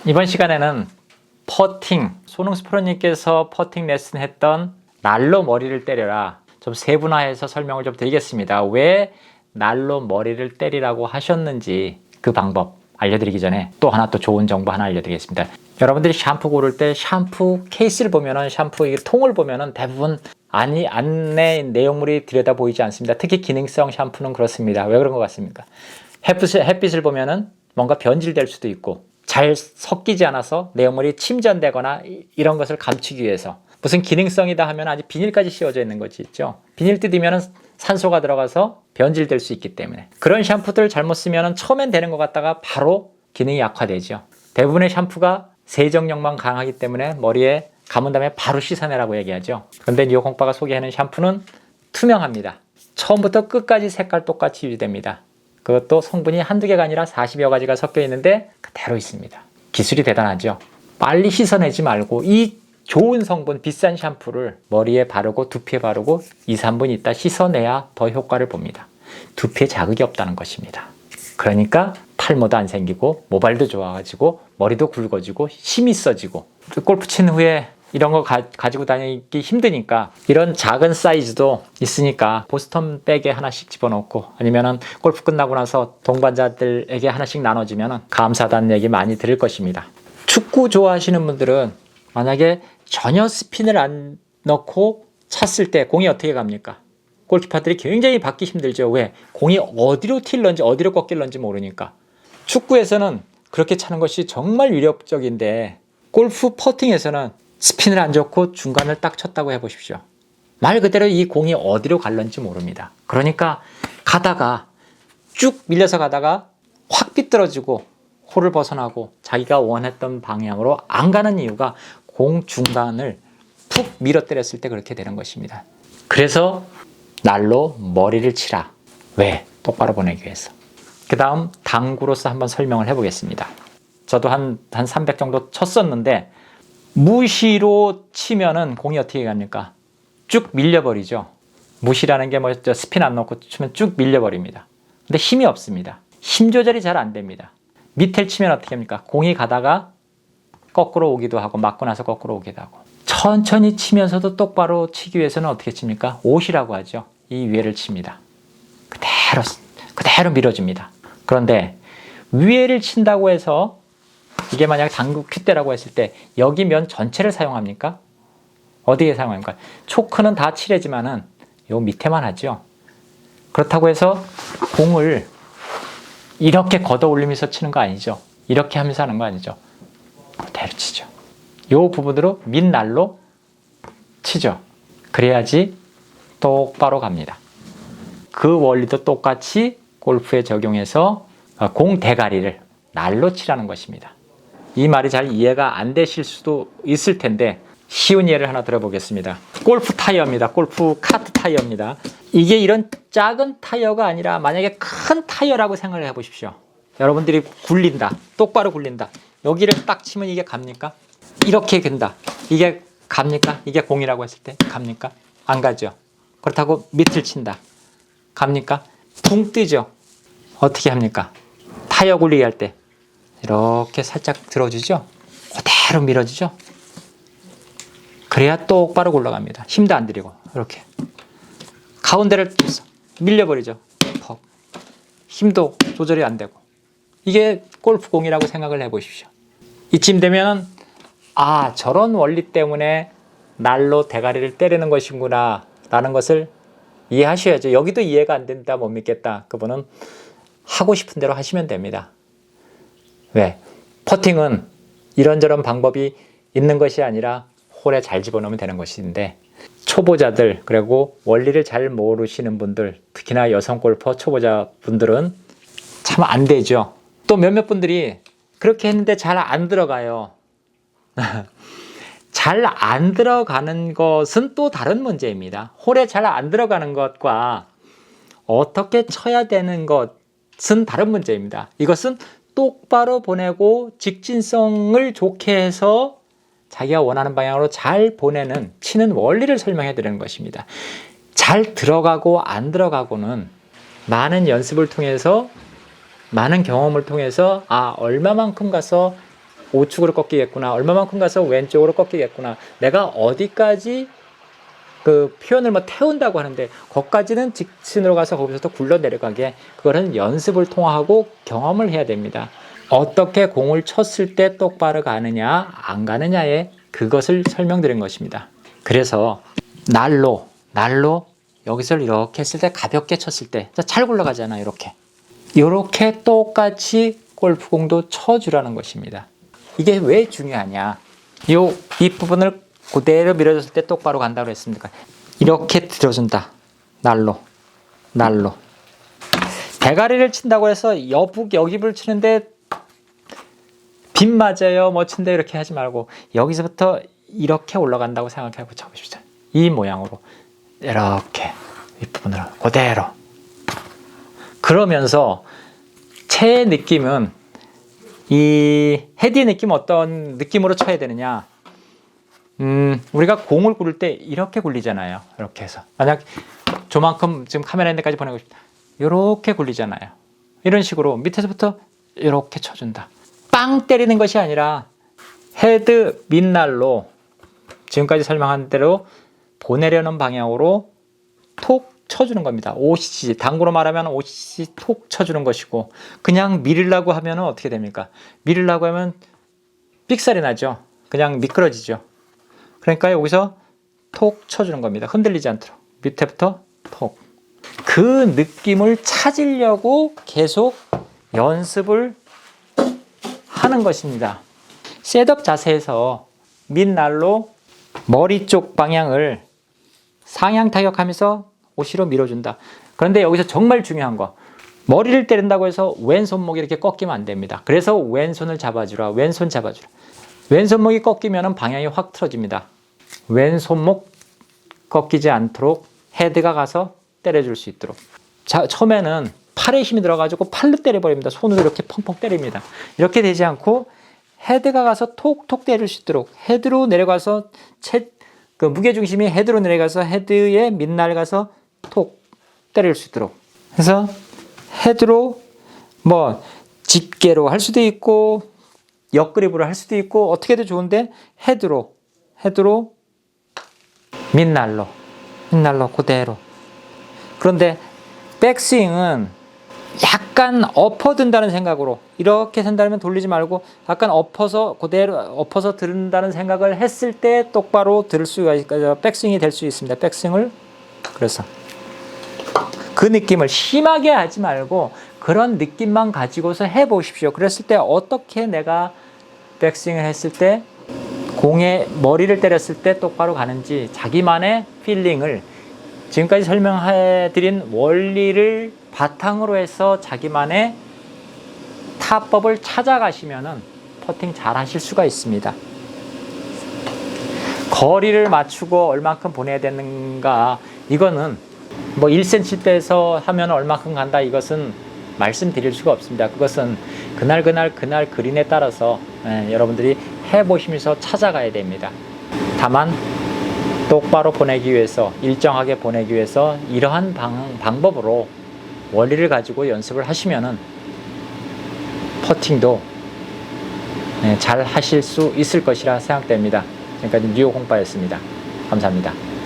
이번 시간에는 퍼팅, 손흥수 프로님께서 퍼팅 레슨 했던 날로 머리를 때려라 좀 세분화해서 설명을 좀 드리겠습니다. 왜 날로 머리를 때리라고 하셨는지 그 방법 알려드리기 전에 또 하나 또 좋은 정보 하나 알려드리겠습니다. 여러분들이 샴푸 고를 때 샴푸 케이스를 보면은 샴푸 이 통을 보면은 대부분 안내 내용물이 들여다 보이지 않습니다. 특히 기능성 샴푸는 그렇습니다. 왜 그런 것 같습니까? 햇빛을 보면은 뭔가 변질될 수도 있고 잘 섞이지 않아서 내용물이 침전되거나 이런 것을 감추기 위해서 무슨 기능성이다 하면 아직 비닐까지 씌워져 있는 거지 있죠. 비닐 뜯으면 산소가 들어가서 변질될 수 있기 때문에 그런 샴푸들 잘못 쓰면 처음엔 되는 것 같다가 바로 기능이 약화되죠. 대부분의 샴푸가 세정력만 강하기 때문에 머리에 감은 다음에 바로 씻어내라고 얘기하죠. 그런데 니오 공빠가 소개하는 샴푸는 투명합니다. 처음부터 끝까지 색깔 똑같이 유지됩니다. 그것도 성분이 한두 개가 아니라 40여 가지가 섞여 있는데 그대로 있습니다. 기술이 대단하죠. 빨리 씻어내지 말고 이 좋은 성분 비싼 샴푸를 머리에 바르고 두피에 바르고 2, 3분 있다 씻어내야 더 효과를 봅니다. 두피에 자극이 없다는 것입니다. 그러니까 탈모도 안 생기고 모발도 좋아가지고 머리도 굵어지고 힘이 써지고 골프 친 후에 이런 거 가지고 다니기 힘드니까 이런 작은 사이즈도 있으니까 보스턴 백에 하나씩 집어넣고 아니면은 골프 끝나고 나서 동반자들에게 하나씩 나눠주면 감사하다는 얘기 많이 들을 것입니다. 축구 좋아하시는 분들은 만약에 전혀 스핀을 안 넣고 찼을 때 공이 어떻게 갑니까? 골키퍼들이 굉장히 받기 힘들죠. 왜? 공이 어디로 튈런지 어디로 꺾일런지 모르니까. 축구에서는 그렇게 차는 것이 정말 위력적인데 골프 퍼팅에서는 스핀을 안 좋고 중간을 딱 쳤다고 해보십시오. 말 그대로 이 공이 어디로 갈런지 모릅니다. 그러니까 가다가 쭉 밀려서 가다가 확 삐뚤어지고 홀을 벗어나고 자기가 원했던 방향으로 안 가는 이유가 공 중간을 푹 밀어 때렸을 때 그렇게 되는 것입니다. 그래서 날로 머리를 치라. 왜? 똑바로 보내기 위해서. 그 다음 당구로서 한번 설명을 해보겠습니다. 저도 한 300 정도 쳤었는데 무시로 치면은 공이 어떻게 갑니까? 쭉 밀려버리죠. 무시라는 게 뭐 스핀 안 넣고 치면 쭉 밀려버립니다. 근데 힘이 없습니다. 힘 조절이 잘 안 됩니다. 밑을 치면 어떻게 합니까? 공이 가다가 거꾸로 오기도 하고 맞고 나서 거꾸로 오기도 하고 천천히 치면서도 똑바로 치기 위해서는 어떻게 칩니까? 옷이라고 하죠. 이 위에를 칩니다. 그대로 밀어줍니다. 그런데 위에를 친다고 해서 이게 만약 당구 퀴대라고 했을 때 여기 면 전체를 사용합니까? 어디에 사용합니까? 초크는 다 칠해지만은 요 밑에만 하죠. 그렇다고 해서 공을 이렇게 걷어 올리면서 치는 거 아니죠. 이렇게 하면서 하는 거 아니죠. 그대로 치죠. 요 부분으로 밑날로 치죠. 그래야지 똑바로 갑니다. 그 원리도 똑같이 골프에 적용해서 공 대가리를 날로 치라는 것입니다. 이 말이 잘 이해가 안 되실 수도 있을 텐데 쉬운 예를 하나 들어보겠습니다. 골프 타이어입니다. 골프 카트 타이어입니다. 이게 이런 작은 타이어가 아니라 만약에 큰 타이어라고 생각을 해보십시오. 여러분들이 굴린다. 똑바로 굴린다. 여기를 딱 치면 이게 갑니까? 이렇게 된다. 이게 갑니까? 이게 공이라고 했을 때 갑니까? 안 가죠. 그렇다고 밑을 친다. 갑니까? 붕 뜨죠. 어떻게 합니까? 타이어 굴리기 할 때 이렇게 살짝 들어주죠. 그대로 밀어주죠. 그래야 똑바로 굴러갑니다. 힘도 안 들이고 이렇게 가운데를 밀려버리죠. 퍽. 힘도 조절이 안 되고 이게 골프공이라고 생각을 해보십시오. 이쯤 되면 아 저런 원리 때문에 날로 대가리를 때리는 것이구나 라는 것을 이해하셔야죠. 여기도 이해가 안 된다 못 믿겠다. 그분은 하고 싶은 대로 하시면 됩니다. 왜? 퍼팅은 이런저런 방법이 있는 것이 아니라 홀에 잘 집어넣으면 되는 것인데 초보자들 그리고 원리를 잘 모르시는 분들 특히나 여성 골퍼 초보자 분들은 참 안 되죠. 또 몇몇 분들이 그렇게 했는데 잘 안 들어가요. 잘 안 들어가는 것은 또 다른 문제입니다. 홀에 잘 안 들어가는 것과 어떻게 쳐야 되는 것은 다른 문제입니다. 이것은 똑바로 보내고 직진성을 좋게 해서 자기가 원하는 방향으로 잘 보내는 치는 원리를 설명해 드리는 것입니다. 잘 들어가고 안 들어가고는 많은 연습을 통해서 많은 경험을 통해서 아 얼마만큼 가서 우측으로 꺾이겠구나. 얼마만큼 가서 왼쪽으로 꺾이겠구나. 내가 어디까지 그 표현을 뭐 태운다고 하는데 거기까지는 직진으로 가서 거기서부터 굴러 내려가게, 그거는 연습을 통하고 경험을 해야 됩니다. 어떻게 공을 쳤을 때 똑바로 가느냐 안 가느냐에 그것을 설명드린 것입니다. 그래서 날로 여기서 이렇게 했을 때, 가볍게 쳤을 때 잘 굴러가잖아. 이렇게 똑같이 골프공도 쳐주라는 것입니다. 이게 왜 중요하냐, 이 부분을 그대로 밀어줬을 때 똑바로 간다고 했습니까? 이렇게 들어준다. 날로 대가리를 친다고 해서 여기를 치는데 빗 맞아요 뭐 친다 이렇게 하지 말고, 여기서부터 이렇게 올라간다고 생각하고 쳐보십시오. 이 모양으로 이렇게 윗부분으로 그대로. 그러면서 채의 느낌은, 이 헤드의 느낌 어떤 느낌으로 쳐야 되느냐, 우리가 공을 굴릴 때 이렇게 굴리잖아요. 이렇게 해서 만약 저만큼 지금 카메라 있는 데까지 보내고 싶다, 이렇게 굴리잖아요. 이런 식으로 밑에서부터 이렇게 쳐준다. 빵 때리는 것이 아니라 헤드 밑날로 지금까지 설명한 대로 보내려는 방향으로 톡 쳐주는 겁니다. 5cc, 당구로 말하면 5cc 톡 쳐주는 것이고, 그냥 밀으려고 하면 어떻게 됩니까? 밀으려고 하면 삑살이 나죠. 그냥 미끄러지죠. 그러니까 여기서 톡 쳐주는 겁니다. 흔들리지 않도록 밑에부터 톡. 그 느낌을 찾으려고 계속 연습을 하는 것입니다. 셋업 자세에서 밑날로 머리 쪽 방향을 상향 타격하면서 오시로 밀어준다. 그런데 여기서 정말 중요한 거, 머리를 때린다고 해서 왼손목이 이렇게 꺾이면 안 됩니다. 그래서 왼손을 잡아주라. 왼손 잡아주라. 왼손목이 꺾이면 방향이 확 틀어집니다. 왼손목 꺾이지 않도록 헤드가 가서 때려줄 수 있도록. 자, 처음에는 팔에 힘이 들어가지고 팔로 때려버립니다. 손으로 이렇게 펑펑 때립니다. 이렇게 되지 않고 헤드가 가서 톡톡 때릴 수 있도록, 헤드로 내려가서 그 무게중심이 헤드로 내려가서 헤드의 밑날 가서 톡 때릴 수 있도록. 그래서 헤드로 뭐 집게로 할 수도 있고 옆그립으로 할 수도 있고 어떻게든 좋은데, 헤드로 밑날로 그대로. 그런데 백스윙은 약간 엎어든다는 생각으로, 이렇게 산다면 돌리지 말고 약간 엎어서 그대로 엎어서 들은다는 생각을 했을 때 똑바로 들을 수가 있고 백스윙이 될 수 있습니다. 백스윙을, 그래서 그 느낌을 심하게 하지 말고 그런 느낌만 가지고서 해보십시오. 그랬을 때 어떻게 내가 백스윙을 했을 때 공에 머리를 때렸을 때 똑바로 가는지 자기만의 필링을, 지금까지 설명해드린 원리를 바탕으로 해서 자기만의 타법을 찾아가시면은 퍼팅 잘 하실 수가 있습니다. 거리를 맞추고 얼마큼 보내야 되는가, 이거는 뭐 1cm 빼서 하면 얼마큼 간다, 이것은 말씀드릴 수가 없습니다. 그것은 그날 그린에 따라서 여러분들이 해보시면서 찾아가야 됩니다. 다만 똑바로 보내기 위해서, 일정하게 보내기 위해서 이러한 방법으로 원리를 가지고 연습을 하시면은 퍼팅도 잘 하실 수 있을 것이라 생각됩니다. 지금까지 뉴욕 홍빠였습니다. 감사합니다.